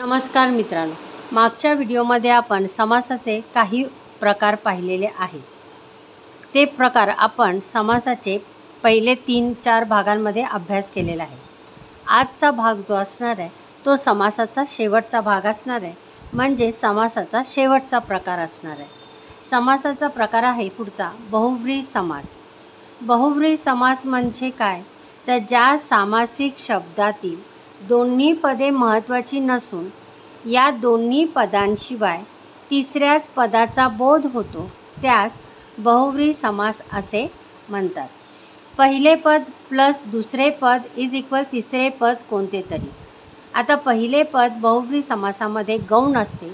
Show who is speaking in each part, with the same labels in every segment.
Speaker 1: नमस्कार मित्रांनो, मागच्या व्हिडिओमध्ये आपण समासाचे काही प्रकार पाहिलेले आहेत। ते प्रकार आपण समासाचे पहिले 3-4 भागांमध्ये अभ्यास केलेला आहे। आजचा भाग जो असणार आहे तो समासाचा शेवटचा भाग असणार आहे, म्हणजे समासाचा शेवटचा प्रकार असणार आहे। समासाचा प्रकार आहे पुढचा बहुव्रीही समास। बहुव्रीही समास म्हणजे काय, तर ज्या सामासिक शब्दातील दोन्ही पदे महत्त्वाची नसून या दोन्ही पदांशिवाय तिसऱ्याच पदाचा बोध होतो त्यास बहुव्रीही समास असे म्हणतात। पहिले पद प्लस दुसरे पद इज इक्वल तिसरे पद कोणते तरी। आता पहिले पद बहुव्रीही समासामध्ये गौण असते,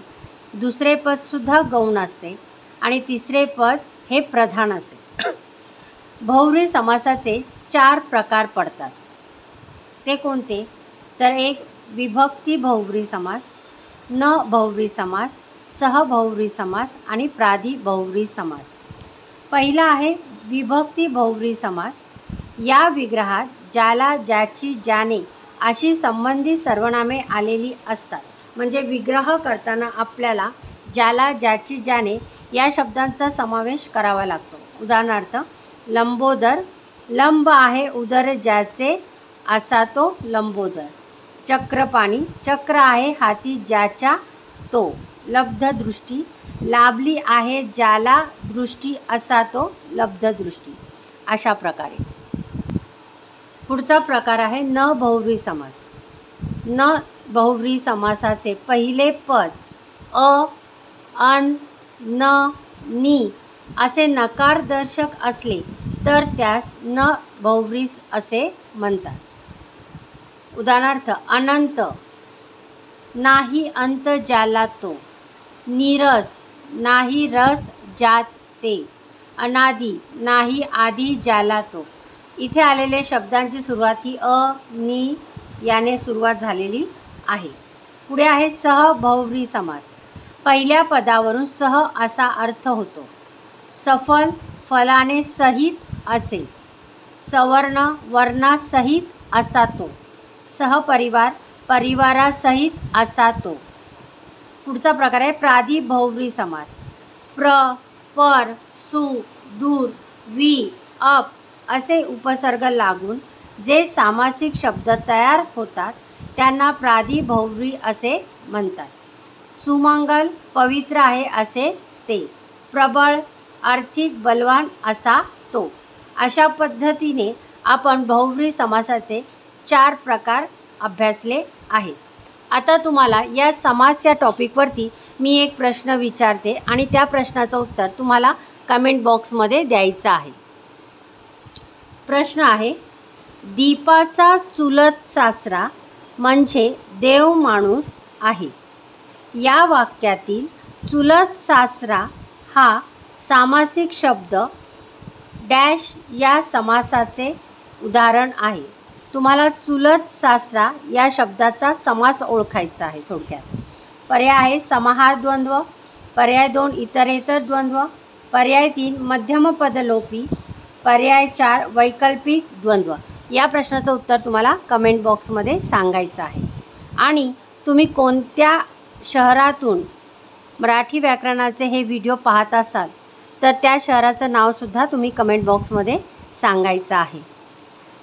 Speaker 1: दुसरे पदसुद्धा गौण असते आणि तिसरे पद हे प्रधान असते। बहुव्रीही समासाचे 4 प्रकार पडतात। ते कोणते, तर एक विभक्ती बहुव्रीही समास, न बहुव्रीही समास, सहबहुव्रीही समास आणि प्रादि बहुव्रीही समास। पहिला आहे विभक्ती बहुव्रीही समास। या विग्रहात ज्याला, ज्याची, ज्याने अशी संबंधित सर्वनामे आलेली असतात। म्हणजे विग्रह करताना आपल्याला ज्याला, ज्याची, ज्याने या शब्दांचा समावेश करावा लागतो। उदाहरणार्थ लंबोदर, लंब आहे उदर ज्याचे असा तो लंबोदर। चक्रपाणी, चक्र आहे हाती ज्याच्या तो। लब्धदृष्टी, लाभली आहे ज्याला दृष्टी असा तो लब्धदृष्टी। अशा प्रकारे पुढचा प्रकार आहे न बहुव्रीही समास। न बहुव्रीही समासाचे पहिले पद अ, अन, न, नी असे नकारदर्शक असले तर त्यास न बहुव्रीही असे म्हणतात। उदाहरणार्थ अनंत, नाही अंत ज्याला तो। नीरस, नाही रस ज्यात ते। अनादी, नाही आधी ज्याला तो। इथे आलेले शब्दांची सुरुवात ही अ, नी याने सुरुवात झालेली आहे। पुढे आहे सहबहुव्रीही समास। पहिल्या पदावरून सह असा अर्थ होतो। सफल, फलाने सहित असे। सवर्ण, वर्णासहित असा तो। सहपरिवार, परिवारासहित असा तो। पुढचा प्रकार आहे प्रादि बहुव्रीही समास। प्र, पर, सु, दूर, वि, अप असे उपसर्ग लागून जे सामासिक शब्द तयार होतात त्यांना प्रादि बहुव्रीही असे म्हणतात। सुमंगल, पवित्र आहे असे ते। प्रबळ, आर्थिक बलवान असा तो। अशा पद्धतीने आपण बहुव्रीही समासाचे 4 प्रकार अभ्यासले आहेत। आता तुम्हाला या समास या टॉपिकवरती मी एक प्रश्न विचारते आणि त्या प्रश्नाचं उत्तर तुम्हाला कमेंट बॉक्समध्ये द्यायचं आहे। प्रश्न आहे, दीपाचा चुलत सासरा म्हणजे देव माणूस आहे। या वाक्यातील चुलत सासरा हा सामासिक शब्द डॅश या समासाचे उदाहरण आहे। तुम्हाला चुलत सासरा या शब्दाचा समास ओळखायचा आहे थोडक्यात। पर्याय आहे समाहार द्वंद्व, पर्याय 2 इतरेतर द्वंद्व, पर्याय 3 मध्यमपदलोपी, पर्याय 4 वैकल्पिक द्वंद्व। या प्रश्नाचं उत्तर तुम्हाला कमेंट बॉक्समध्ये सांगायचं आहे। आणि तुम्ही कोणत्या शहरातून मराठी व्याकरणाचे हे व्हिडिओ पाहत असाल तर त्या शहराचं नावसुद्धा तुम्ही कमेंट बॉक्समध्ये सांगायचं आहे।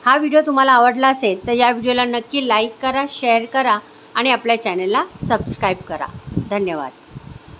Speaker 1: हा व्हिडिओ तुम्हाला आवडला असेल तर या व्हिडिओला नक्की लाईक करा, शेअर करा आणि आपल्या चॅनलला सबस्क्राईब करा। धन्यवाद।